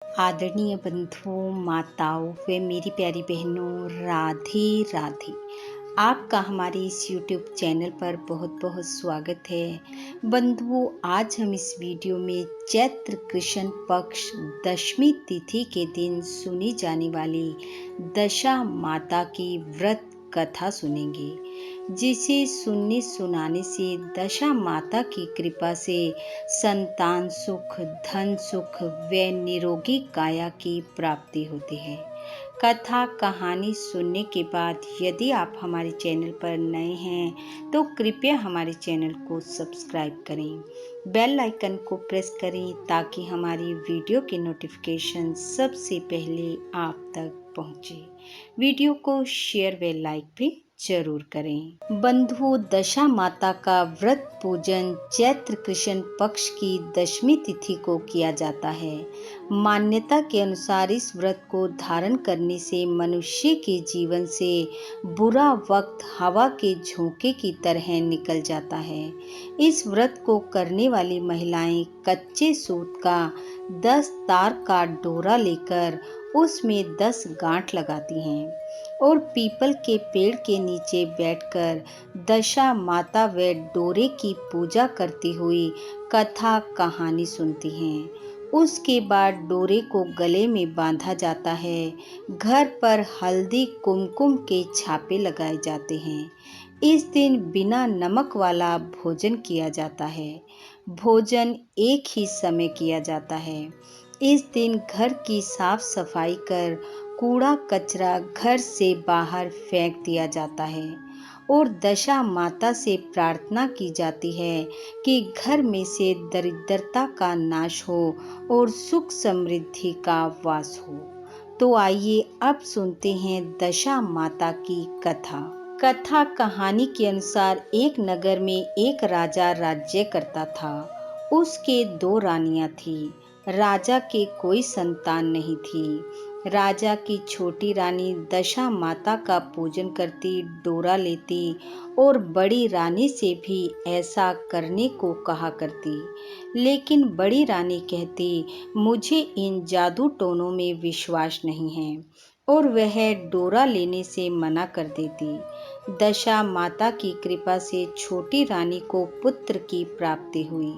आदरणीय बंधुओं, माताओं व मेरी प्यारी बहनों, राधे राधे। आपका हमारे इस YouTube चैनल पर बहुत बहुत स्वागत है। बंधुओं, आज हम इस वीडियो में चैत्र कृष्ण पक्ष दशमी तिथि के दिन सुनी जाने वाली दशा माता की व्रत कथा सुनेंगे, जिसे सुनने सुनाने से दशा माता की कृपा से संतान सुख, धन सुख व निरोगी काया की प्राप्ति होती है। कथा कहानी सुनने के बाद यदि आप हमारे चैनल पर नए हैं तो कृपया हमारे चैनल को सब्सक्राइब करें, बेल आइकन को प्रेस करें ताकि हमारी वीडियो के नोटिफिकेशन सबसे पहले आप तक पहुंचे। वीडियो को शेयर व लाइक भी जरूर करें। बंधुओं, दशा माता का व्रत पूजन चैत्र कृष्ण पक्ष की दशमी तिथि को किया जाता है। मान्यता के अनुसार इस व्रत को धारण करने से मनुष्य के जीवन से बुरा वक्त हवा के झोंके की तरह निकल जाता है। इस व्रत को करने वाली महिलाएं कच्चे सूत का 10 तार का डोरा लेकर उसमें 10 गांठ लगाती हैं और पीपल के पेड़ के नीचे बैठकर दशा माता व डोरे की पूजा करती हुई कथा कहानी सुनती हैं। उसके बाद डोरे को गले में बांधा जाता है। घर पर हल्दी कुमकुम के छापे लगाए जाते हैं। इस दिन बिना नमक वाला भोजन किया जाता है। भोजन एक ही समय किया जाता है। इस दिन घर की साफ सफाई कर कूड़ा कचरा घर से बाहर फेंक दिया जाता है और दशा माता से प्रार्थना की जाती है कि घर में से दरिद्रता का नाश हो और सुख समृद्धि का वास हो। तो आइए अब सुनते हैं दशा माता की कथा। कथा कहानी के अनुसार एक नगर में एक राजा राज्य करता था। उसके 2 रानियां थीं। राजा के कोई संतान नहीं थी। राजा की छोटी रानी दशा माता का पूजन करती, डोरा लेती और बड़ी रानी से भी ऐसा करने को कहा करती। लेकिन बड़ी रानी कहती, मुझे इन जादू टोनों में विश्वास नहीं है और वह डोरा लेने से मना कर देती। दशा माता की कृपा से छोटी रानी को पुत्र की प्राप्ति हुई।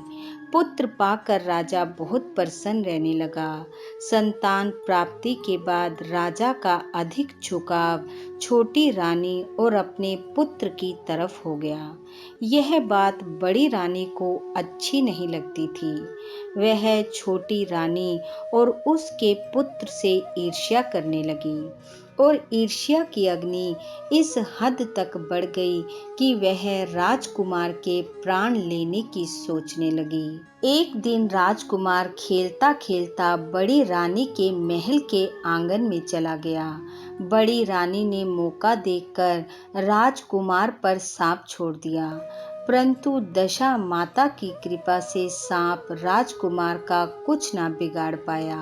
पुत्र पाकर राजा बहुत प्रसन्न रहने लगा। संतान प्राप्ति के बाद राजा का अधिक झुकाव छोटी रानी और अपने पुत्र की तरफ हो गया। यह बात बड़ी रानी को अच्छी नहीं लगती थी। वह छोटी रानी और उसके पुत्र से ईर्ष्या करने लगी और ईर्ष्या की अग्नि इस हद तक बढ़ गई कि वह राजकुमार के प्राण लेने की सोचने लगी। एक दिन राजकुमार खेलता खेलता बड़ी रानी के महल के आंगन में चला गया। बड़ी रानी ने मौका देखकर राजकुमार पर सांप छोड़ दिया, परंतु दशा माता की कृपा से सांप राजकुमार का कुछ ना बिगाड़ पाया।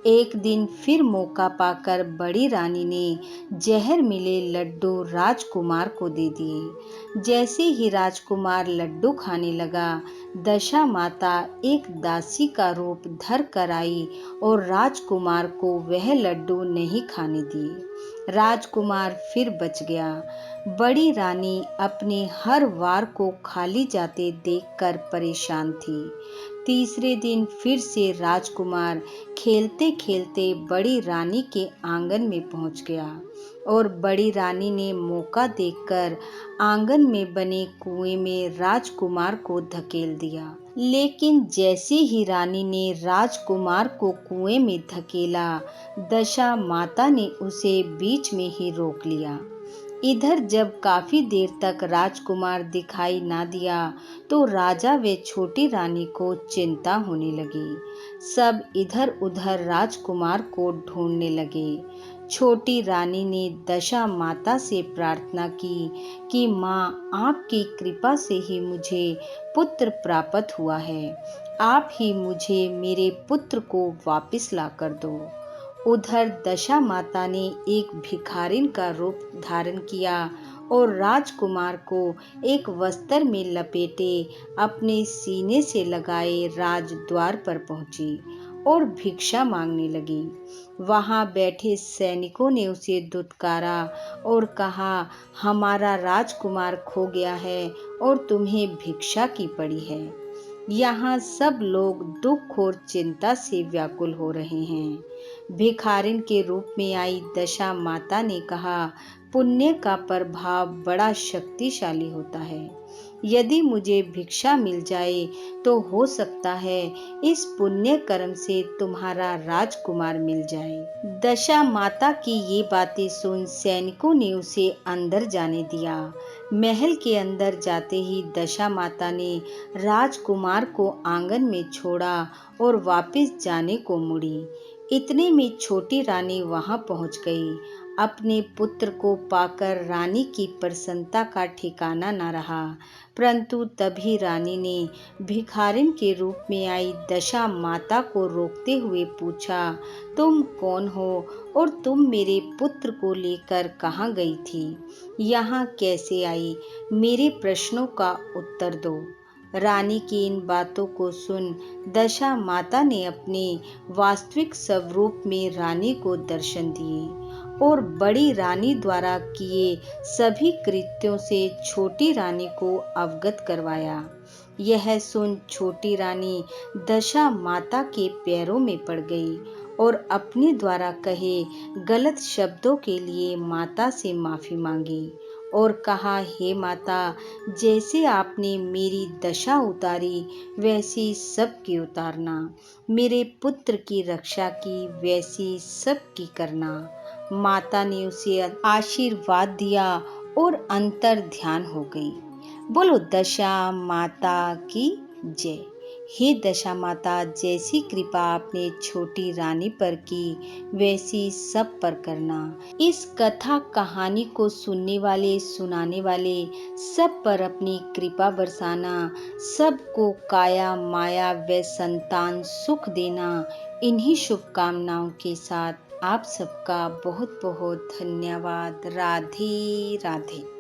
एक दिन फिर मौका पाकर बड़ी रानी ने जहर मिले लड्डू राजकुमार को दे दिए। जैसे ही राजकुमार लड्डू खाने लगा, दशा माता एक दासी का रूप धर कर आई और राजकुमार को वह लड्डू नहीं खाने दिए। राजकुमार फिर बच गया। बड़ी रानी अपने हर वार को खाली जाते देखकर परेशान थी। तीसरे दिन फिर से राजकुमार खेलते खेलते बड़ी रानी के आंगन में पहुंच गया और बड़ी रानी ने मौका देखकर आंगन में बने कुएं में राजकुमार को धकेल दिया। लेकिन जैसे ही रानी ने राजकुमार को कुएं में धकेला, दशा माता ने उसे बीच में ही रोक लिया। इधर जब काफी देर तक राजकुमार दिखाई ना दिया तो राजा व छोटी रानी को चिंता होने लगी। सब इधर उधर राजकुमार को ढूंढने लगे। छोटी रानी ने दशा माता से प्रार्थना की कि माँ, आपकी कृपा से ही मुझे पुत्र प्राप्त हुआ है। आप ही मुझे मेरे पुत्र को वापस ला कर दो। उधर दशा माता ने एक भिखारिन का रूप धारण किया और राजकुमार को एक वस्त्र में लपेटे अपने सीने से लगाए राजद्वार पर पहुंची और भिक्षा मांगने लगी। वहां बैठे सैनिकों ने उसे दुत्कारा और कहा, हमारा राजकुमार खो गया है और तुम्हें भिक्षा की पड़ी है। यहाँ सब लोग दुख और चिंता से व्याकुल हो रहे हैं। भिखारिन के रूप में आई दशा माता ने कहा, पुण्य का प्रभाव बड़ा शक्तिशाली होता है। यदि मुझे भिक्षा मिल जाए तो हो सकता है इस पुण्य कर्म से तुम्हारा राजकुमार मिल जाए। दशा माता की ये बातें सुन सैनिकों ने उसे अंदर जाने दिया। महल के अंदर जाते ही दशा माता ने राजकुमार को आंगन में छोड़ा और वापस जाने को मुड़ी। इतने में छोटी रानी वहां पहुंच गई। अपने पुत्र को पाकर रानी की प्रसन्नता का ठिकाना न रहा। परंतु तभी रानी ने भिखारिन के रूप में आई दशा माता को रोकते हुए पूछा, तुम कौन हो और तुम मेरे पुत्र को लेकर कहाँ गई थी? यहाँ कैसे आई? मेरे प्रश्नों का उत्तर दो। रानी की इन बातों को सुन दशा माता ने अपने वास्तविक स्वरूप में रानी को दर्शन दिए और बड़ी रानी द्वारा किए सभी कृत्यों से छोटी रानी को अवगत करवाया। यह सुन छोटी रानी दशा माता के पैरों में पड़ गई और अपने द्वारा कहे गलत शब्दों के लिए माता से माफी मांगी और कहा, हे माता, जैसे आपने मेरी दशा उतारी वैसी सबकी उतारना, मेरे पुत्र की रक्षा की वैसी सबकी करना। माता ने उसे आशीर्वाद दिया और अंतर ध्यान हो गई। बोलो दशा माता की जय। हे दशा माता, जैसी कृपा आपने छोटी रानी पर की वैसी सब पर करना। इस कथा कहानी को सुनने वाले सुनाने वाले सब पर अपनी कृपा बरसाना, सबको काया माया व संतान सुख देना। इन्हीं शुभकामनाओं के साथ आप सबका बहुत बहुत धन्यवाद। राधे राधे।